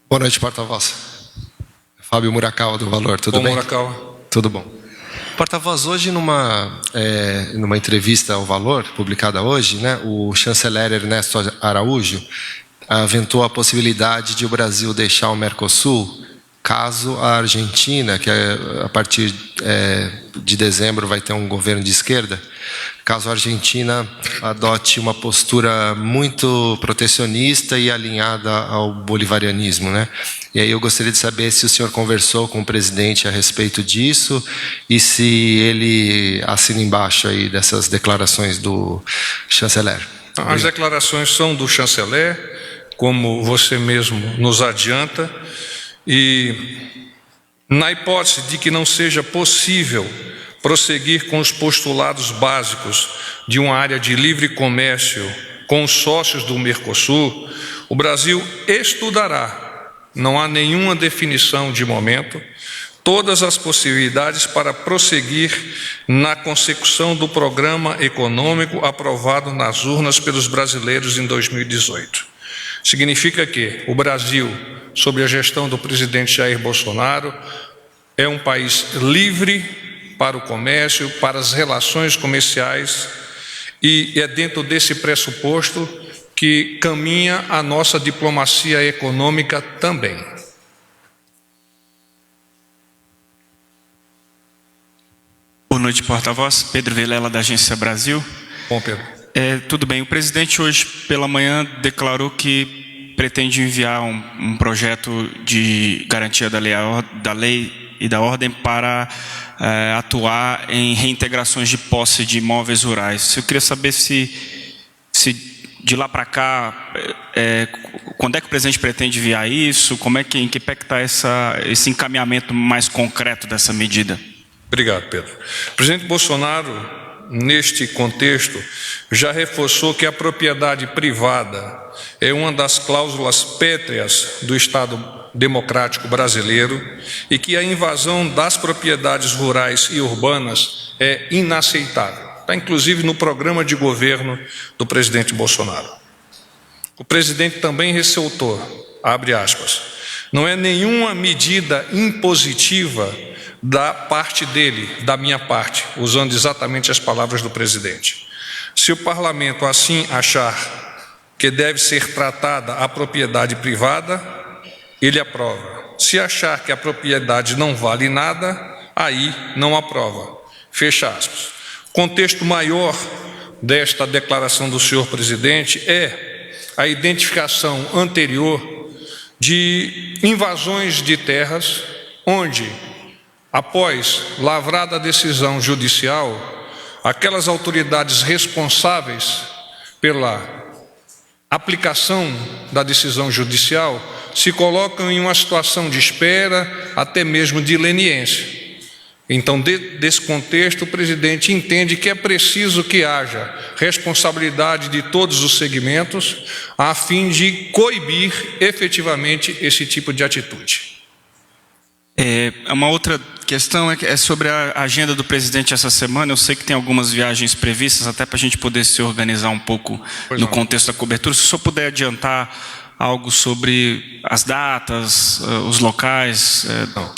Boa noite, porta-voz. Fábio Murakawa, do Valor, tudo bem? Murakawa. Tudo bom. Porta-voz, hoje numa entrevista ao Valor, publicada hoje, né, o chanceler Ernesto Araújo aventou a possibilidade de o Brasil deixar o Mercosul caso a Argentina, que a partir de dezembro vai ter um governo de esquerda, caso a Argentina adote uma postura muito protecionista e alinhada ao bolivarianismo, né? E aí eu gostaria de saber se o senhor conversou com o presidente a respeito disso e se ele assina embaixo aí dessas declarações do chanceler. As declarações são do chanceler, como você mesmo nos adianta, e na hipótese de que não seja possível prosseguir com os postulados básicos de uma área de livre comércio com os sócios do Mercosul, o Brasil estudará, não há nenhuma definição de momento, todas as possibilidades para prosseguir na consecução do programa econômico aprovado nas urnas pelos brasileiros em 2018. Significa que o Brasil, sob a gestão do presidente Jair Bolsonaro, é um país livre para o comércio, para as relações comerciais, e é dentro desse pressuposto que caminha a nossa diplomacia econômica também. Boa noite, porta-voz. Pedro Vilela, da Agência Brasil. Bom, Pedro. Tudo bem. O presidente hoje pela manhã declarou que pretende enviar um projeto de garantia da lei e da ordem para atuar em reintegrações de posse de imóveis rurais. Eu queria saber se de lá para cá, quando é que o presidente pretende enviar isso, em que pé que está esse encaminhamento mais concreto dessa medida? Obrigado, Pedro. O presidente Bolsonaro, neste contexto, já reforçou que a propriedade privada é uma das cláusulas pétreas do Estado democrático brasileiro e que a invasão das propriedades rurais e urbanas é inaceitável. Está inclusive no programa de governo do presidente Bolsonaro. O presidente também ressaltou, abre aspas, não é nenhuma medida impositiva da parte dele, da minha parte, usando exatamente as palavras do presidente. Se o parlamento assim achar que deve ser tratada a propriedade privada, ele aprova. Se achar que a propriedade não vale nada, aí não aprova. Fecha aspas. O contexto maior desta declaração do senhor presidente é a identificação anterior de invasões de terras, onde, após lavrada a decisão judicial, aquelas autoridades responsáveis pela aplicação da decisão judicial se colocam em uma situação de espera, até mesmo de leniência. Então, desse contexto, o presidente entende que é preciso que haja responsabilidade de todos os segmentos a fim de coibir efetivamente esse tipo de atitude. Uma outra questão é sobre a agenda do presidente essa semana. Eu sei que tem algumas viagens previstas, até para a gente poder se organizar um pouco no contexto da cobertura. Se o senhor puder adiantar algo sobre as datas, os locais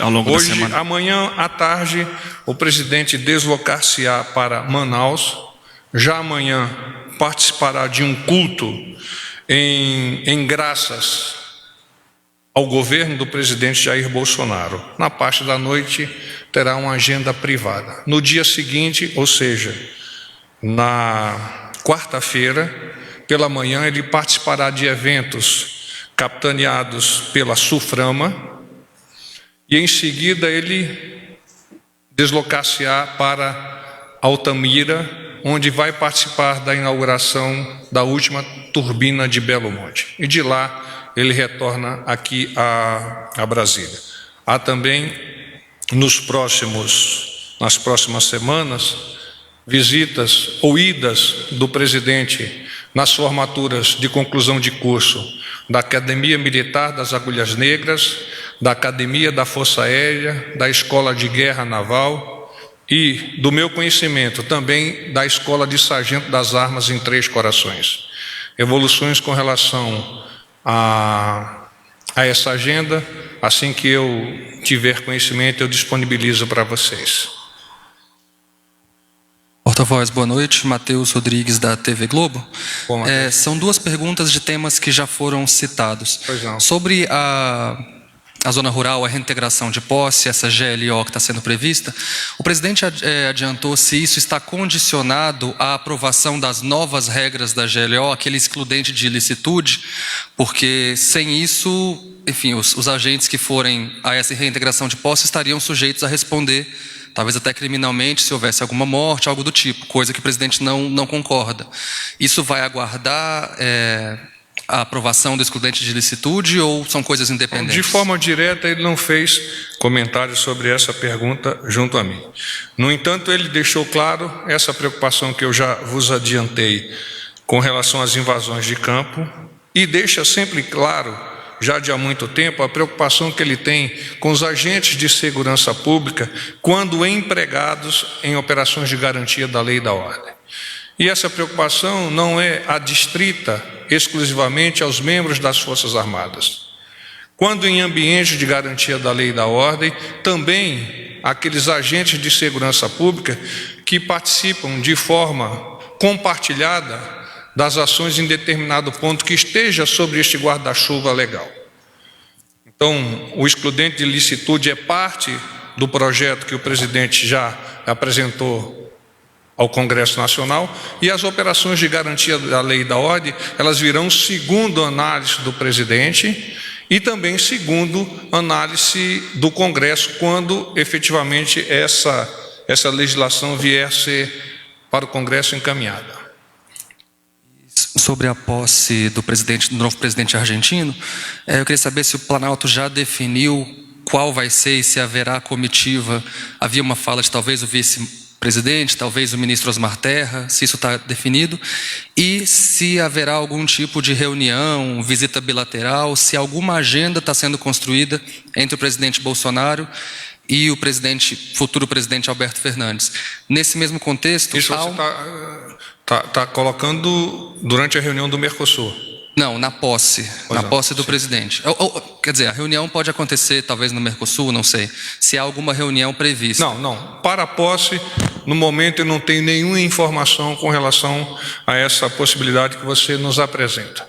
ao longo da semana. Hoje, amanhã à tarde, o presidente deslocar-se-á para Manaus. Já amanhã participará de um culto em graças ao governo do presidente Jair Bolsonaro. Na parte da noite, terá uma agenda privada. No dia seguinte, ou seja, na quarta-feira, pela manhã, ele participará de eventos capitaneados pela SUFRAMA e, em seguida, ele deslocar-se-á para Altamira, onde vai participar da inauguração da última turbina de Belo Monte. E de lá, ele retorna aqui a Brasília. Há também, nas próximas semanas, visitas ou idas do presidente nas formaturas de conclusão de curso da Academia Militar das Agulhas Negras, da Academia da Força Aérea, da Escola de Guerra Naval e, do meu conhecimento, também da Escola de Sargento das Armas em Três Corações. Evoluções com relação à a essa agenda. Assim que eu tiver conhecimento, eu disponibilizo para vocês. Porta-voz, boa noite. Matheus Rodrigues, da TV Globo. Bom, são duas perguntas de temas que já foram citados. Pois não. Sobre a zona rural, a reintegração de posse, essa GLO que está sendo prevista, o presidente adiantou se isso está condicionado à aprovação das novas regras da GLO, aquele excludente de ilicitude, porque sem isso, enfim, os agentes que forem a essa reintegração de posse estariam sujeitos a responder, talvez até criminalmente, se houvesse alguma morte, algo do tipo, coisa que o presidente não concorda. Isso vai aguardar a aprovação do excludente de ilicitude ou são coisas independentes? De forma direta, ele não fez comentário sobre essa pergunta junto a mim. No entanto, ele deixou claro essa preocupação que eu já vos adiantei com relação às invasões de campo e deixa sempre claro, já de há muito tempo, a preocupação que ele tem com os agentes de segurança pública quando empregados em operações de garantia da lei e da ordem. E essa preocupação não é adstrita exclusivamente aos membros das Forças Armadas. Quando em ambientes de garantia da lei e da ordem, também aqueles agentes de segurança pública que participam de forma compartilhada das ações em determinado ponto que esteja sobre este guarda-chuva legal. Então, o excludente de ilicitude é parte do projeto que o presidente já apresentou ao Congresso Nacional, e as operações de garantia da lei e da ordem, elas virão segundo análise do presidente e também segundo análise do Congresso, quando efetivamente essa legislação vier a ser para o Congresso encaminhada. Sobre a posse do novo presidente argentino, eu queria saber se o Planalto já definiu qual vai ser e se haverá comitiva. Havia uma fala de talvez o vice-presidente, talvez o ministro Osmar Terra, se isso está definido, e se haverá algum tipo de reunião, visita bilateral, se alguma agenda está sendo construída entre o presidente Bolsonaro e o futuro presidente Alberto Fernandes. Nesse mesmo contexto... Isso você está colocando durante a reunião do Mercosul? Não, na posse do presidente. Quer dizer, a reunião pode acontecer talvez no Mercosul, não sei, se há alguma reunião prevista. Não. Para a posse, no momento eu não tenho nenhuma informação com relação a essa possibilidade que você nos apresenta.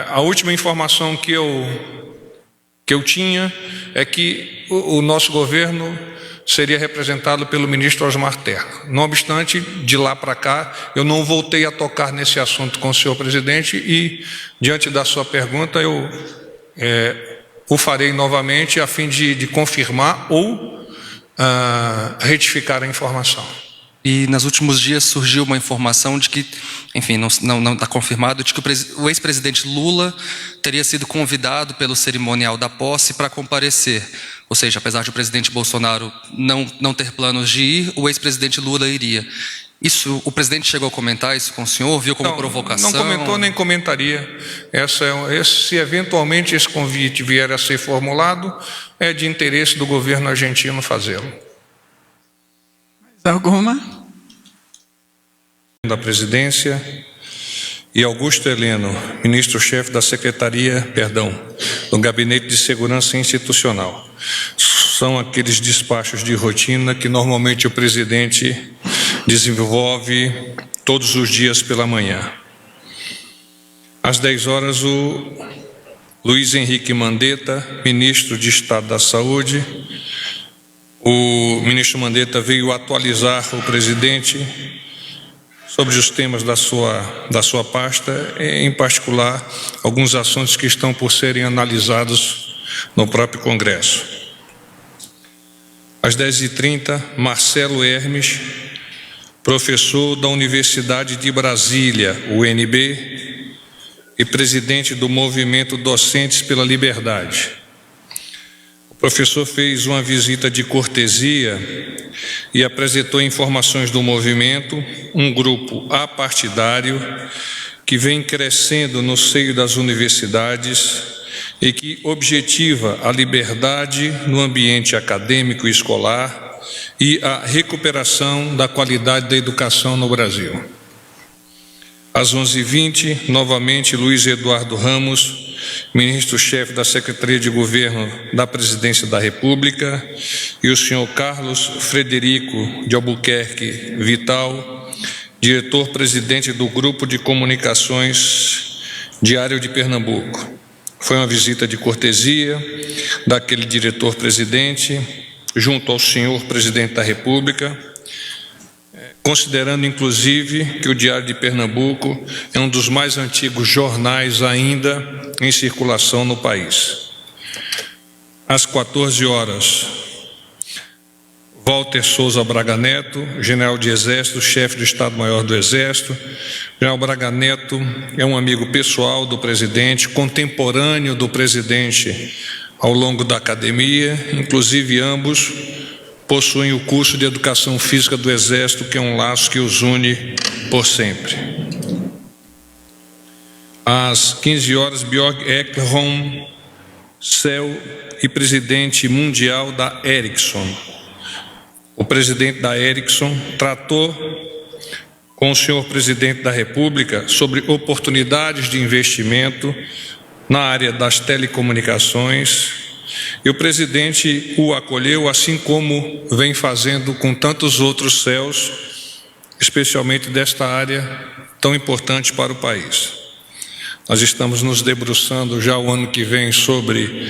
A última informação que eu tinha é que o nosso governo seria representado pelo ministro Osmar Terra. Não obstante, de lá para cá, eu não voltei a tocar nesse assunto com o senhor presidente e, diante da sua pergunta, eu o farei novamente a fim de confirmar ou retificar a informação. E nos últimos dias surgiu uma informação de que, enfim, não está confirmado, de que o ex-presidente Lula teria sido convidado pelo cerimonial da posse para comparecer. Ou seja, apesar de o presidente Bolsonaro não ter planos de ir, o ex-presidente Lula iria. Isso, o presidente chegou a comentar isso com o senhor? Viu como provocação? Não comentou nem comentaria. Se eventualmente esse convite vier a ser formulado, é de interesse do governo argentino fazê-lo. Mais alguma? Da Presidência e Augusto Heleno, ministro-chefe da do Gabinete de Segurança Institucional. São aqueles despachos de rotina que normalmente o presidente desenvolve todos os dias pela manhã. Às 10 horas, o Luiz Henrique Mandetta, ministro de Estado da Saúde, o ministro Mandetta veio atualizar o presidente sobre os temas da sua pasta, em particular, alguns assuntos que estão por serem analisados no próprio Congresso. Às 10h30, Marcelo Hermes, professor da Universidade de Brasília, UNB, e presidente do Movimento Docentes pela Liberdade. O professor fez uma visita de cortesia e apresentou informações do movimento, um grupo apartidário que vem crescendo no seio das universidades e que objetiva a liberdade no ambiente acadêmico e escolar e a recuperação da qualidade da educação no Brasil. Às 11h20, novamente, Luiz Eduardo Ramos, ministro-chefe da Secretaria de Governo da Presidência da República, e o senhor Carlos Frederico de Albuquerque Vital, diretor-presidente do Grupo de Comunicações Diário de Pernambuco. Foi uma visita de cortesia daquele diretor-presidente junto ao senhor presidente da República, considerando inclusive que o Diário de Pernambuco é um dos mais antigos jornais ainda em circulação no país. Às 14 horas, Walter Souza Braga Neto, general de Exército, chefe do Estado-Maior do Exército. General Braga Neto é um amigo pessoal do presidente, contemporâneo do presidente ao longo da academia, inclusive ambos possuem o curso de Educação Física do Exército, que é um laço que os une por sempre. Às 15 horas, Björg Ekholm, CEO e presidente mundial da Ericsson. O presidente da Ericsson tratou com o senhor presidente da República sobre oportunidades de investimento na área das telecomunicações, e o presidente o acolheu, assim como vem fazendo com tantos outros CEOs, especialmente desta área tão importante para o país. Nós estamos nos debruçando já o ano que vem sobre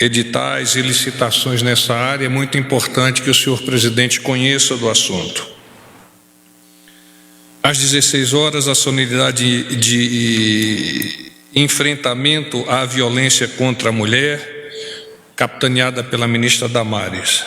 editais e licitações nessa área. É muito importante que o senhor presidente conheça do assunto. Às 16 horas, a solenidade de enfrentamento à violência contra a mulher, capitaneada pela ministra Damares.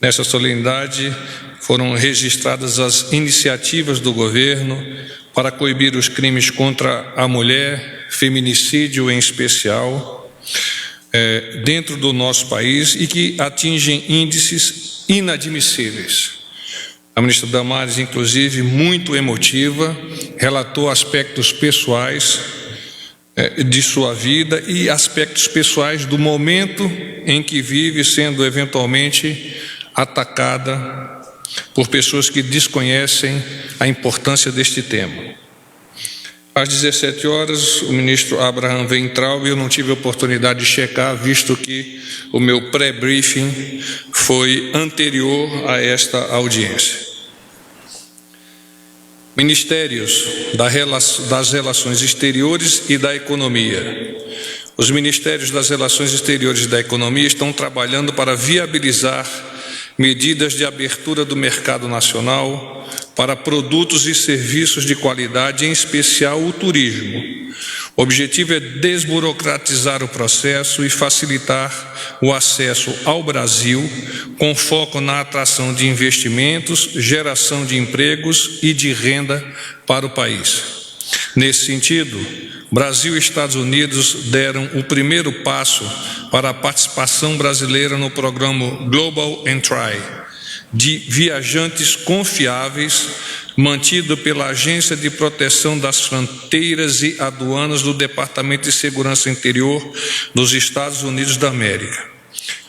Nessa solenidade foram registradas as iniciativas do governo para coibir os crimes contra a mulher, feminicídio em especial, dentro do nosso país e que atingem índices inadmissíveis. A ministra Damares, inclusive, muito emotiva, relatou aspectos pessoais de sua vida e aspectos pessoais do momento em que vive, sendo eventualmente atacada por pessoas que desconhecem a importância deste tema. Às 17 horas, o ministro Abraham Weintraub, eu não tive a oportunidade de checar, visto que o meu pré-briefing foi anterior a esta audiência. Ministérios das Relações Exteriores e da Economia. Os Ministérios das Relações Exteriores e da Economia estão trabalhando para viabilizar medidas de abertura do mercado nacional para produtos e serviços de qualidade, em especial o turismo. O objetivo é desburocratizar o processo e facilitar o acesso ao Brasil, com foco na atração de investimentos, geração de empregos e de renda para o país. Nesse sentido, Brasil e Estados Unidos deram o primeiro passo para a participação brasileira no programa Global Entry, de viajantes confiáveis, mantido pela Agência de Proteção das Fronteiras e Aduanas do Departamento de Segurança Interior dos Estados Unidos da América,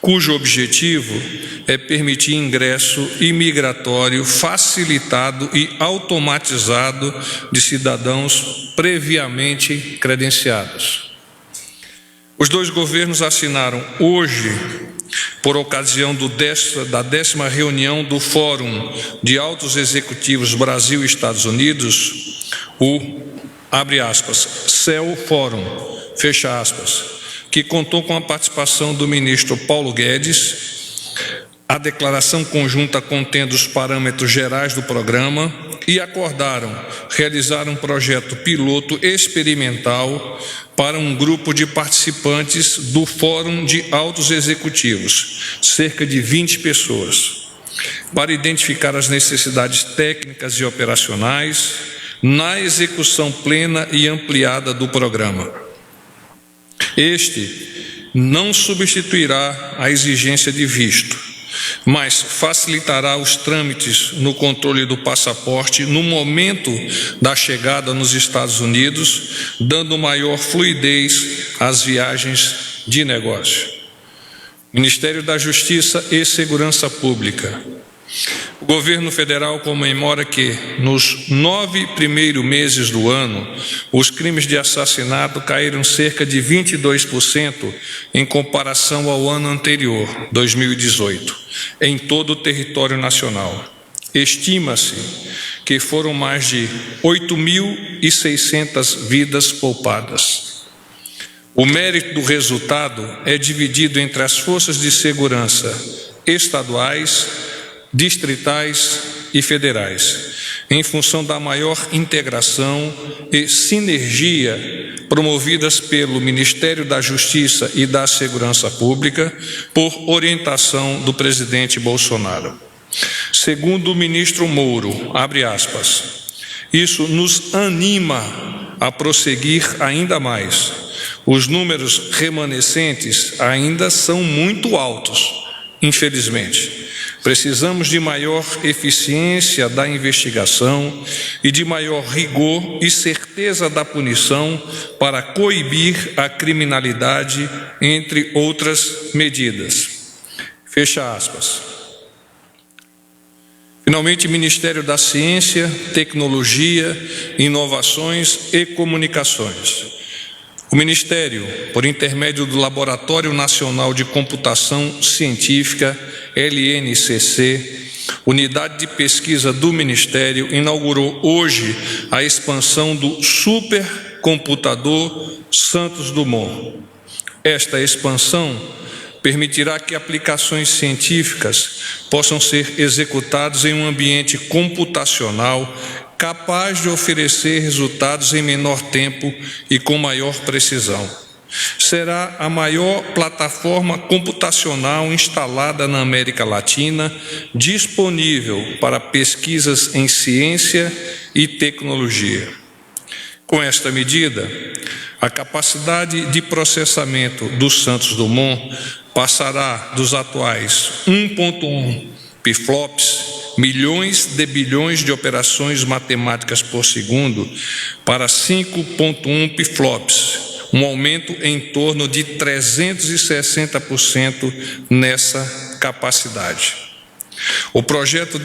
cujo objetivo é permitir ingresso imigratório facilitado e automatizado de cidadãos previamente credenciados. Os dois governos assinaram hoje, por ocasião da 10ª reunião do Fórum de Altos Executivos Brasil e Estados Unidos, o, abre aspas, CEL Fórum, fecha aspas, que contou com a participação do ministro Paulo Guedes. A declaração conjunta contendo os parâmetros gerais do programa e acordaram realizar um projeto piloto experimental para um grupo de participantes do Fórum de Altos Executivos, cerca de 20 pessoas, para identificar as necessidades técnicas e operacionais na execução plena e ampliada do programa. Este não substituirá a exigência de visto, mas facilitará os trâmites no controle do passaporte no momento da chegada nos Estados Unidos, dando maior fluidez às viagens de negócio. Ministério da Justiça e Segurança Pública. O governo federal comemora que, nos 9 primeiros meses do ano, os crimes de assassinato caíram cerca de 22% em comparação ao ano anterior, 2018, em todo o território nacional. Estima-se que foram mais de 8.600 vidas poupadas. O mérito do resultado é dividido entre as forças de segurança estaduais, distritais e federais, em função da maior integração e sinergia promovidas pelo Ministério da Justiça e da Segurança Pública por orientação do presidente Bolsonaro. Segundo o ministro Moro, abre aspas, isso nos anima a prosseguir ainda mais. Os números remanescentes ainda são muito altos, infelizmente. Precisamos de maior eficiência da investigação e de maior rigor e certeza da punição para coibir a criminalidade, entre outras medidas. Fecha aspas. Finalmente, Ministério da Ciência, Tecnologia, Inovações e Comunicações. O Ministério, por intermédio do Laboratório Nacional de Computação Científica, LNCC, unidade de pesquisa do Ministério, inaugurou hoje a expansão do supercomputador Santos Dumont. Esta expansão permitirá que aplicações científicas possam ser executadas em um ambiente computacional capaz de oferecer resultados em menor tempo e com maior precisão. Será a maior plataforma computacional instalada na América Latina, disponível para pesquisas em ciência e tecnologia. Com esta medida, a capacidade de processamento do Santos Dumont passará dos atuais 1.1 pflops, milhões de bilhões de operações matemáticas por segundo, para 5.1 pflops, um aumento em torno de 360% nessa capacidade. O projeto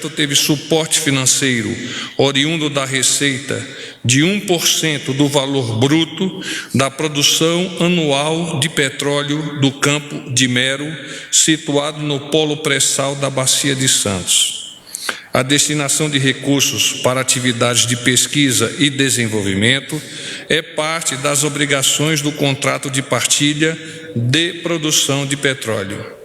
teve suporte financeiro oriundo da receita de 1% do valor bruto da produção anual de petróleo do Campo de Mero, situado no polo pré-sal da Bacia de Santos. A destinação de recursos para atividades de pesquisa e desenvolvimento é parte das obrigações do contrato de partilha de produção de petróleo.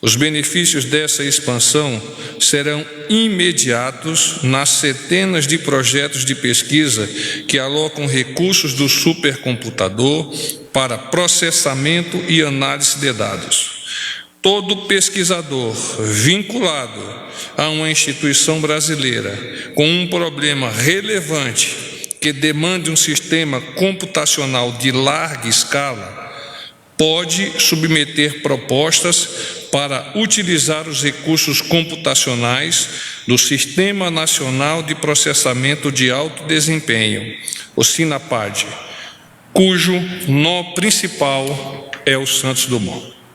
Os benefícios dessa expansão serão imediatos nas centenas de projetos de pesquisa que alocam recursos do supercomputador para processamento e análise de dados. Todo pesquisador vinculado a uma instituição brasileira com um problema relevante que demande um sistema computacional de larga escala pode submeter propostas para utilizar os recursos computacionais do Sistema Nacional de Processamento de Alto Desempenho, o SINAPAD, cujo nó principal é o Santos Dumont.